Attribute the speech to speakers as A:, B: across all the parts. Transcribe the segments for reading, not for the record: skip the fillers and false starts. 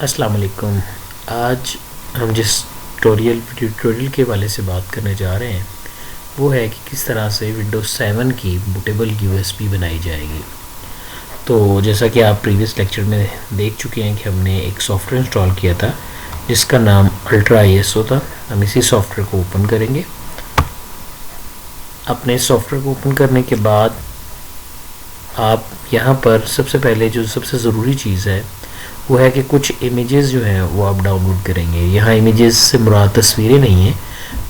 A: अस्सलाम वालेकुम। आज हम जिस ट्यूटोरियल के हवाले से बात करने जा रहे हैं वो है कि किस तरह से विंडोज़ 7 की बूटेबल यूएसबी बनाई जाएगी। तो जैसा कि आप प्रीवियस लेक्चर में देख चुके हैं कि हमने एक सॉफ्टवेयर इंस्टॉल किया था जिसका नाम अल्ट्रा आईएसओ था। हम इसी सॉफ्टवेयर को ओपन करेंगे। अपने सॉफ्टवेयर को ओपन करने के बाद आप यहाँ पर सबसे पहले जो सबसे ज़रूरी चीज़ है वो है कि कुछ इमेजेस जो हैं वो आप डाउनलोड करेंगे। यहाँ इमेजेस से मुराद तस्वीरें नहीं हैं,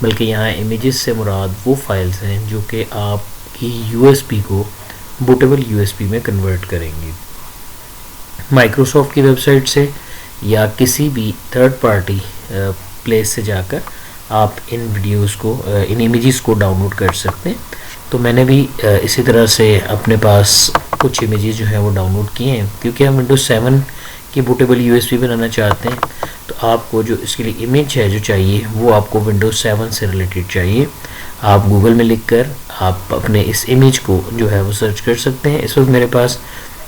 A: बल्कि यहाँ इमेजेस से मुराद वो फाइल्स हैं जो कि आपकी यूएसबी को बूटेबल यूएसबी में कन्वर्ट करेंगे। माइक्रोसॉफ्ट की वेबसाइट से या किसी भी थर्ड पार्टी प्लेस से जाकर आप इन वीडियोस को इन इमेजेस को डाउनलोड कर सकते हैं। तो मैंने भी इसी तरह से अपने पास कुछ इमेजेस जो हैं वो डाउनलोड किए हैं, क्योंकि हम विंडोज़ 7 की बूटेबल यूएसबी बनाना चाहते हैं। तो आपको जो इसके लिए इमेज है जो चाहिए वो आपको विंडोज़ 7 से रिलेटेड चाहिए। आप गूगल में लिख कर आप अपने इस इमेज को जो है वो सर्च कर सकते हैं। इस वक्त मेरे पास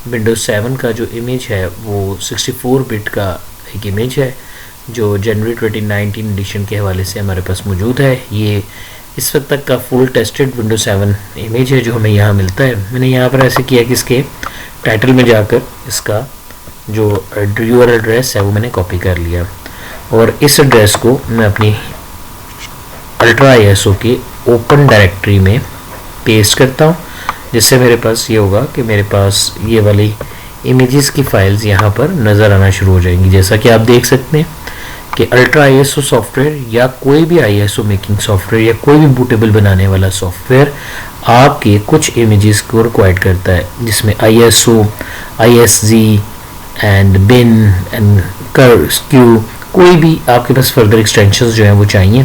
A: विंडोज़ 7 का जो इमेज है वो 64 बिट का एक इमेज है जो जनवरी 2019 एडिशन के हवाले से हमारे पास मौजूद है। ये इस वक्त तक का फुल टेस्टेड विंडोज़ 7 इमेज है जो हमें यहाँ मिलता है। मैंने यहाँ पर ऐसे किया कि इसके टाइटल में जाकर इसका जो यूआरएल एड्रेस है वो मैंने कॉपी कर लिया और इस एड्रेस को मैं अपनी अल्ट्रा आईएसओ के ओपन डायरेक्टरी में पेस्ट करता हूँ, जिससे मेरे पास ये होगा कि मेरे पास ये वाली इमेजेस की फाइल्स यहाँ पर नज़र आना शुरू हो जाएंगी। जैसा कि आप देख सकते हैं कि अल्ट्रा आईएसओ सॉफ्टवेयर या कोई भी आईएसओ मेकिंग सॉफ्टवेयर या कोई भी बूटेबल बनाने वाला सॉफ्टवेयर आपके कुछ इमेजेस को रिक्वायर्ड करता है, जिसमें ISO, ISG and bin and curve कोई भी आपके पास फर्दर एक्सटेंशंस जो हैं वो चाहिए।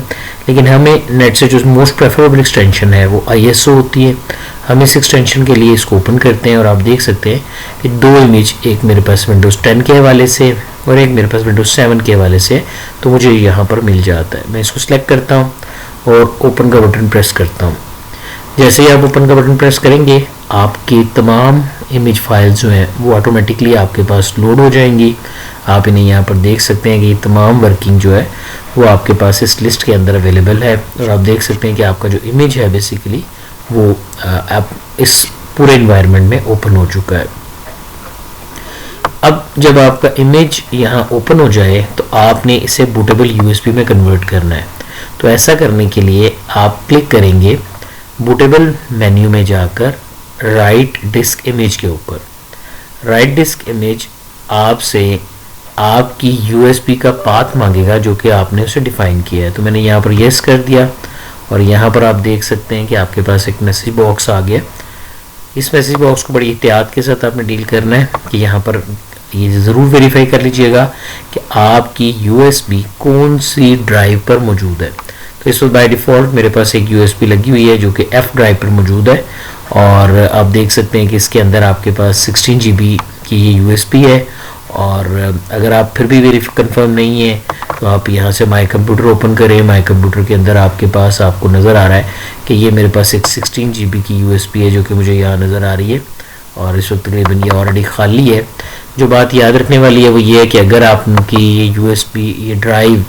A: लेकिन हमें नेट से जो मोस्ट प्रेफरेबल एक्सटेंशन है वो आईएसओ होती है। हम इस एक्सटेंशन के लिए इसको ओपन करते हैं और आप देख सकते हैं कि दो इमेज, एक मेरे पास विंडोज़ 10 के हवाले से और एक मेरे पास विंडोज़ 7 के हवाले से, तो मुझे यहाँ पर मिल जाता है। मैं इसको सिलेक्ट करता हूँ और ओपन का बटन प्रेस करता हूँ। जैसे ही आप ओपन का बटन प्रेस करेंगे आपकी तमाम इमेज फाइल्स जो हैं वो ऑटोमेटिकली आपके पास लोड हो जाएंगी। आप इन्हें यहाँ पर देख सकते हैं कि तमाम वर्किंग जो है वो आपके पास इस लिस्ट के अंदर अवेलेबल है और आप देख सकते हैं कि आपका जो इमेज है बेसिकली वो आप इस पूरे इन्वायरमेंट में ओपन हो चुका है। अब जब आपका इमेज यहाँ ओपन हो जाए तो आपने इसे बूटेबल यूएसबी में कन्वर्ट करना है। तो ऐसा करने के लिए आप क्लिक करेंगे बूटेबल मेन्यू में जाकर राइट डिस्क इमेज के ऊपर। राइट डिस्क इमेज आपसे आपकी यूएसबी का पाथ मांगेगा जो कि आपने उसे डिफाइन किया है। तो मैंने यहाँ पर यस कर दिया और यहाँ पर आप देख सकते हैं कि आपके पास एक मैसेज बॉक्स आ गया। इस मैसेज बॉक्स को बड़ी एहतियात के साथ आपने डील करना है कि यहाँ पर ये ज़रूर वेरीफाई कर लीजिएगा कि आपकी यूएसबी कौन सी ड्राइव पर मौजूद है। तो इस वक्त बाय डिफ़ॉल्ट मेरे पास एक यूएसबी लगी हुई है जो कि एफ ड्राइव पर मौजूद है और आप देख सकते हैं कि इसके अंदर आपके पास 16 GB की ये यूएसबी है। और अगर आप फिर भी कंफर्म नहीं है तो आप यहाँ से माई कंप्यूटर ओपन करें। माई कंप्यूटर के अंदर आपके पास आपको नज़र आ रहा है कि ये मेरे पास एक 16 GB की यूएसबी है जो कि मुझे यहाँ नज़र आ रही है और इस वक्त तकरीबन ये ऑलरेडी खाली है। जो बात याद रखने वाली है वो ये है कि अगर आपकी ये यूएसबी ये ड्राइव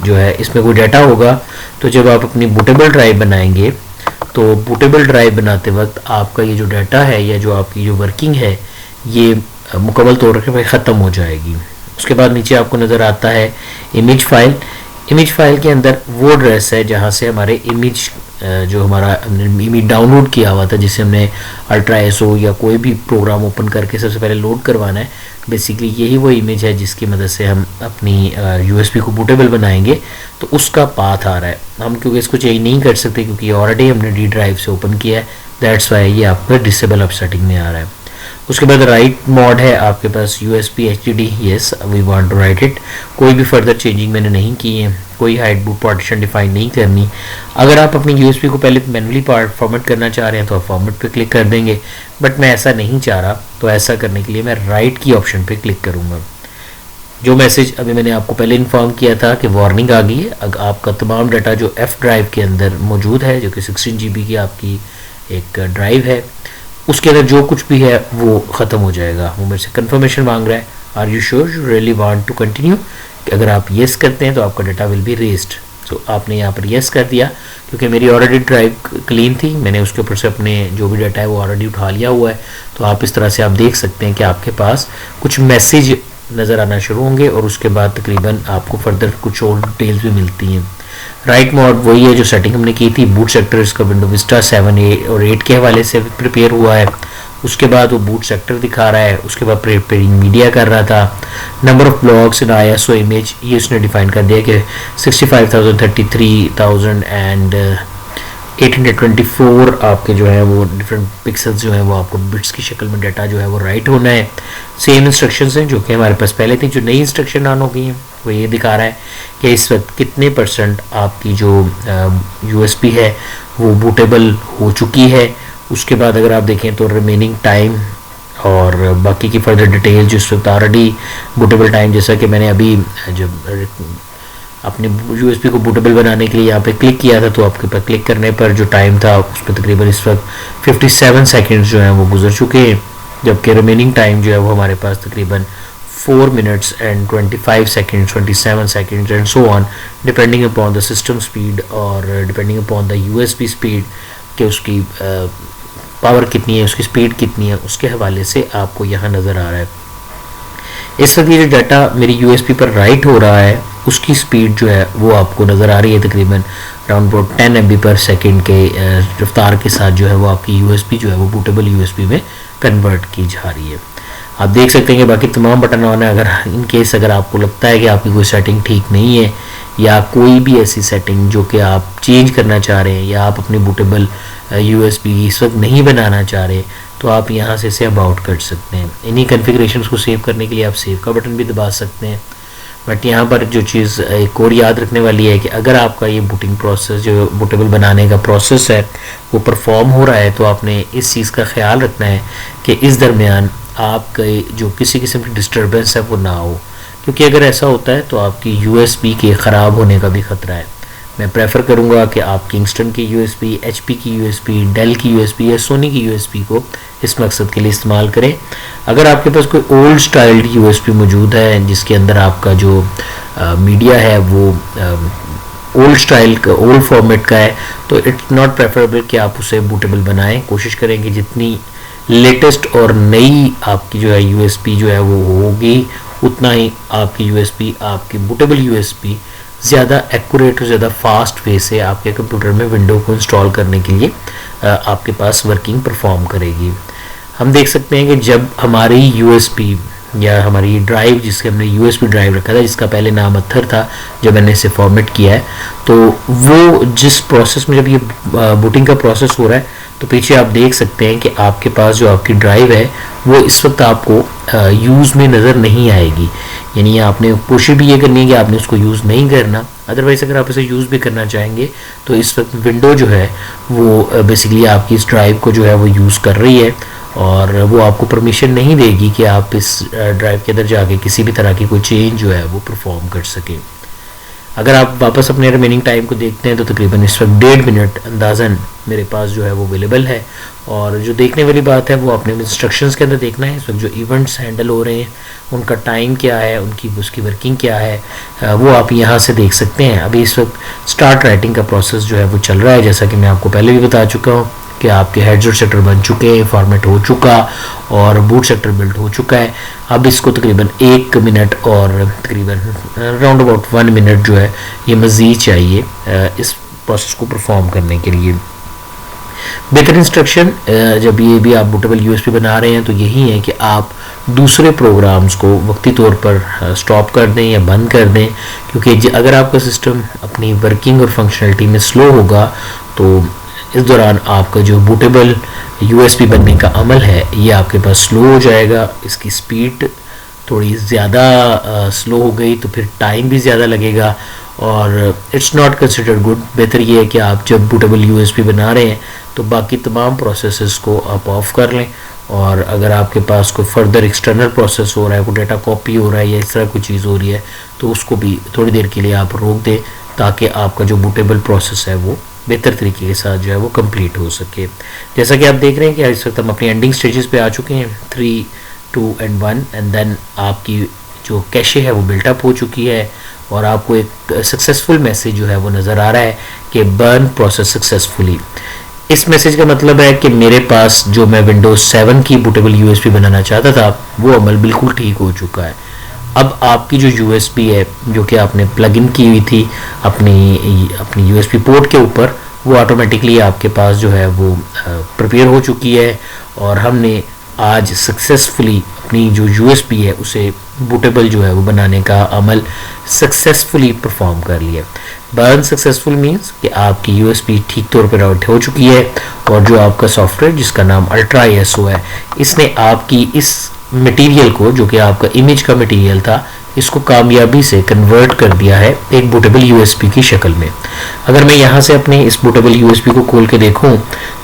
A: जो है इसमें कोई डाटा होगा तो जब आप अपनी बूटेबल ड्राइव बनाएंगे तो बूटेबल ड्राइव बनाते वक्त आपका ये जो डाटा है या जो आपकी जो वर्किंग है ये मुकम्मल तौर पर ख़त्म हो जाएगी। उसके बाद नीचे आपको नज़र आता है इमेज फाइल। इमेज फाइल के अंदर वो एड्रेस है जहाँ से हमारे इमेज जो हमारा इमेज डाउनलोड किया हुआ था जिसे हमने अल्ट्रा आईएसओ या कोई भी प्रोग्राम ओपन करके सबसे पहले लोड करवाना है। बेसिकली यही वो इमेज है जिसकी मदद से हम अपनी यूएसबी को बूटेबल बनाएंगे। तो उसका पाथ आ रहा है। हम क्योंकि इसको चेंज नहीं कर सकते क्योंकि ऑलरेडी हमने डी ड्राइव से ओपन किया है, दैट्स वाई ये आपका डिसेबल अप सेटिंग में आ रहा है। उसके बाद राइट मोड है आपके पास USB HDD, yes we want to write it. कोई भी फर्दर चेंजिंग मैंने नहीं की है, कोई हाइड बूट पार्टीशन डिफाइन नहीं करनी। अगर आप अपनी यूएसबी को पहले मैनुअली फॉर्मेट करना चाह रहे हैं तो आप फॉर्मेट पे क्लिक कर देंगे, बट मैं ऐसा नहीं चाह रहा। तो ऐसा करने के लिए मैं राइट की ऑप्शन पे क्लिक करूँगा। जो मैसेज अभी मैंने आपको पहले इन्फॉर्म किया था कि वार्निंग आ गई है, अगर आपका तमाम डाटा जो एफ ड्राइव के अंदर मौजूद है जो कि 16 GB की आपकी एक ड्राइव है उसके अंदर जो कुछ भी है वो ख़त्म हो जाएगा। वो मेरे से कंफर्मेशन मांग रहा है, are you sure you really want to continue, अगर आप येस करते हैं तो आपका data will be erased. So आपने यहाँ पर येस कर दिया, क्योंकि मेरी ऑलरेडी ड्राइव क्लीन थी, मैंने उसके ऊपर से अपने जो भी डाटा है वो ऑलरेडी उठा लिया हुआ है। तो आप इस तरह से आप देख सकते हैं कि आपके पास कुछ मैसेज नज़र आना शुरू होंगे और उसके बाद तकरीबन आपको फर्दर कुछ और डिटेल्स भी मिलती हैं। राइट मोड वही है जो सेटिंग हमने की थी, बूट सेक्टर इसका विंडो विस्टा 7 और 8 के हवाले से प्रिपेयर हुआ है। उसके बाद वो बूट सेक्टर दिखा रहा है, उसके बाद प्रिपेयरिंग मीडिया कर रहा था। Number of blogs in ISO image ये उसने डिफाइन कर दिया कि 65,000, 33,000 एंड 824 आपके जो है वो डिफरेंट पिक्सल्स जो है वो आपको बिट्स की शक्ल में डाटा जो है वो राइट होना है। सेम इंस्ट्रक्शंस हैं जो कि हमारे पास पहले थी, जो नई इंस्ट्रक्शन ऑन हो गई हैं वो ये दिखा रहा है कि इस वक्त कितने % आपकी जो USB है वो बूटेबल हो चुकी है। उसके बाद अगर आप देखें तो रिमेनिंग टाइम और बाकी की फर्दर डिटेल जो इस वक्त ऑलरेडी बूटेबल टाइम, जैसा कि मैंने अभी जब अपने USB को बूटेबल बनाने के लिए यहाँ पे क्लिक किया था, तो आपके पास क्लिक करने पर जो टाइम था उस पर तकरीबन इस वक्त 57 सेकेंड्स जो हैं वो गुजर चुके हैं, जबकि रिमेनिंग टाइम जो है वो हमारे पास तकरीबन 4 minutes and 25 seconds, 27 seconds and so on, depending upon the system speed और depending upon the USB speed कि उसकी पावर कितनी है, उसकी स्पीड कितनी है, उसके हवाले से आपको यहाँ नज़र आ रहा है। इस वक्त ये जो डाटा मेरी USB पर राइट हो रहा है उसकी स्पीड जो है वो आपको नज़र आ रही है तकरीबन अराउंड अबाउट 10 MB/s के रफ्तार के साथ जो है वो आपकी USB जो है वो बूटेबल USB में कन्वर्ट की जा रही है। आप देख सकते हैं कि बाकी तमाम बटन ऑन है। अगर इन केस अगर आपको लगता है कि आपकी कोई सेटिंग ठीक नहीं है या कोई भी ऐसी सेटिंग जो कि आप चेंज करना चाह रहे हैं या आप अपनी बूटेबल USB इस वक्त नहीं बनाना चाह रहे, तो आप यहाँ से इसे अबाउट कर सकते हैं। इन्हीं कन्फिग्रेशंस को सेव करने के लिए आप सेव का बटन भी दबा सकते हैं। बट यहाँ पर जो चीज़ एक और याद रखने वाली है कि अगर आपका ये बूटिंग प्रोसेस जो बूटेबल बनाने का प्रोसेस है वो परफॉर्म हो रहा है, तो आपने इस चीज़ का ख्याल रखना है कि इस दरमियान आपके जो किसी किस्म की डिस्टर्बेंस है वो ना हो, क्योंकि अगर ऐसा होता है तो आपकी USB के ख़राब होने का भी ख़तरा है। मैं प्रेफर करूँगा कि आप किंगस्टन की USB, HP की USB, डेल की USB या सोनी की USB को इस मकसद के लिए इस्तेमाल करें। अगर आपके पास कोई ओल्ड स्टाइल्ड USB मौजूद है जिसके अंदर आपका जो मीडिया है वो ओल्ड स्टाइल का, ओल्ड फॉर्मेट का है, तो इट्स नॉट प्रेफरेबल कि आप उसे बूटेबल बनाएं। कोशिश करें कि जितनी लेटेस्ट और नई आपकी जो है USB जो है वो होगी, उतना ही आपकी USB, आपकी बूटेबल USB ज़्यादा एक्यूरेट और ज़्यादा फास्ट वे से आपके कंप्यूटर में विंडो को इंस्टॉल करने के लिए आपके पास वर्किंग परफॉर्म करेगी। हम देख सकते हैं कि जब हमारी USB या हमारी ड्राइव, जिसके हमने USB ड्राइव रखा था, जिसका पहले नाम अत्थर था, जब मैंने इसे फॉर्मेट किया है, तो वो जिस प्रोसेस में जब ये बूटिंग का प्रोसेस हो रहा है तो पीछे आप देख सकते हैं कि आपके पास जो आपकी ड्राइव है वो इस वक्त आपको यूज़ में नज़र नहीं आएगी। यानी आपने कोशिश भी ये करनी है कि आपने उसको यूज़ नहीं करना, अदरवाइज़ अगर आप इसे यूज़ भी करना चाहेंगे तो इस वक्त विंडो जो है वो बेसिकली आपकी इस ड्राइव को जो है वो यूज़ कर रही है और वो आपको परमिशन नहीं देगी कि आप इस ड्राइव के अंदर जाके किसी भी तरह की कोई चेंज जो है वो परफॉर्म कर सकें। अगर आप वापस अपने रिमेनिंग टाइम को देखते हैं तो तकरीबन इस वक्त 1.5 मिनट अंदाज़न मेरे पास जो है वो अवेलेबल है। और जो देखने वाली बात है वो अपने इंस्ट्रक्शंस के अंदर देखना है। इस वक्त जो इवेंट्स हैंडल हो रहे हैं उनका टाइम क्या है, उसकी वर्किंग क्या है, वो आप यहाँ से देख सकते हैं। अभी इस वक्त स्टार्ट राइटिंग का प्रोसेस जो है वो चल रहा है, जैसा कि मैं आपको पहले भी बता चुका हूँ कि आपके हेडर सेक्टर बन चुके हैं, फॉर्मेट हो चुका और बूट सेक्टर बिल्ड हो चुका है। अब इसको तकरीबन 1 मिनट और तकरीबन राउंड अबाउट 1 मिनट जो है ये मज़ीद चाहिए इस प्रोसेस को परफॉर्म करने के लिए। बेहतर इंस्ट्रक्शन जब ये भी आप बूटेबल USB बना रहे हैं तो यही है कि आप दूसरे प्रोग्राम्स को वक्ती तौर पर स्टॉप कर दें या बंद कर दें, क्योंकि अगर आपका सिस्टम अपनी वर्किंग और फंक्शनलिटी में स्लो होगा तो इस दौरान आपका जो बूटेबल USB बनने का अमल है ये आपके पास स्लो हो जाएगा। इसकी स्पीड थोड़ी ज़्यादा स्लो हो गई तो फिर टाइम भी ज़्यादा लगेगा और इट्स नॉट कंसिडर्ड गुड। बेहतर ये है कि आप जब बूटेबल USB बना रहे हैं तो बाकी तमाम प्रोसेसेस को आप ऑफ कर लें, और अगर आपके पास कोई फर्दर एक्सटर्नल प्रोसेस हो रहा है, कोई डाटा कॉपी हो रहा है या इस तरह कोई चीज़ हो रही है तो उसको भी थोड़ी देर के लिए आप रोक दें, ताकि आपका जो बूटेबल प्रोसेस है वो बेहतर तरीके के साथ जो है वो कंप्लीट हो सके। जैसा कि आप देख रहे हैं कि इस वक्त हम अपनी एंडिंग स्टेजेस पे आ चुके हैं। 3 2 and 1 एंड देन आपकी जो कैशे है वो बिल्टअप हो चुकी है और आपको एक सक्सेसफुल मैसेज जो है वो नज़र आ रहा है कि बर्न प्रोसेस सक्सेसफुली। इस मैसेज का मतलब है कि मेरे पास जो मैं विंडोज 7 की बूटेबल यूएसबी बनाना चाहता था वो अमल बिल्कुल ठीक हो चुका है। अब आपकी जो यूएसबी है जो कि आपने प्लग इन की हुई थी अपनी यूएसबी पोर्ट के ऊपर, वो ऑटोमेटिकली आपके पास जो है वो प्रिपेयर हो चुकी है और हमने आज सक्सेसफुली अपनी जो यूएसबी है उसे बूटेबल जो है वो बनाने का अमल सक्सेसफुली परफॉर्म कर लिया। बर्न सक्सेसफुल मीन्स कि आपकी यूएसबी ठीक तौर पर राउट हो चुकी है और जो आपका सॉफ्टवेयर जिसका नाम अल्ट्रा आईएसओ है, इसने आपकी इस मटेरियल को जो कि आपका इमेज का मटेरियल था इसको कामयाबी से कन्वर्ट कर दिया है एक बूटेबल यूएसबी की शक्ल में। अगर मैं यहाँ से अपने इस बूटेबल यूएसबी को खोल के देखूँ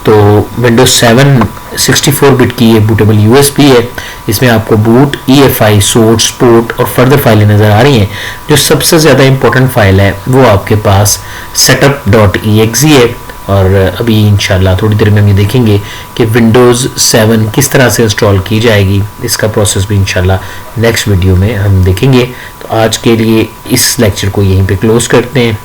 A: तो विंडोज 7 64 बिट की ये बूटेबल यूएसबी है। इसमें आपको बूट, EFI, सोर्स, पोर्ट और फर्दर फाइलें नज़र आ रही हैं। जो सबसे ज़्यादा इंपॉर्टेंट फाइल है वो आपके पास setup.exe है और अभी इंशाल्लाह थोड़ी देर में हम ये देखेंगे कि विंडोज़ 7 किस तरह से इंस्टॉल की जाएगी। इसका प्रोसेस भी इंशाल्लाह नेक्स्ट वीडियो में हम देखेंगे। तो आज के लिए इस लेक्चर को यहीं पे क्लोज करते हैं।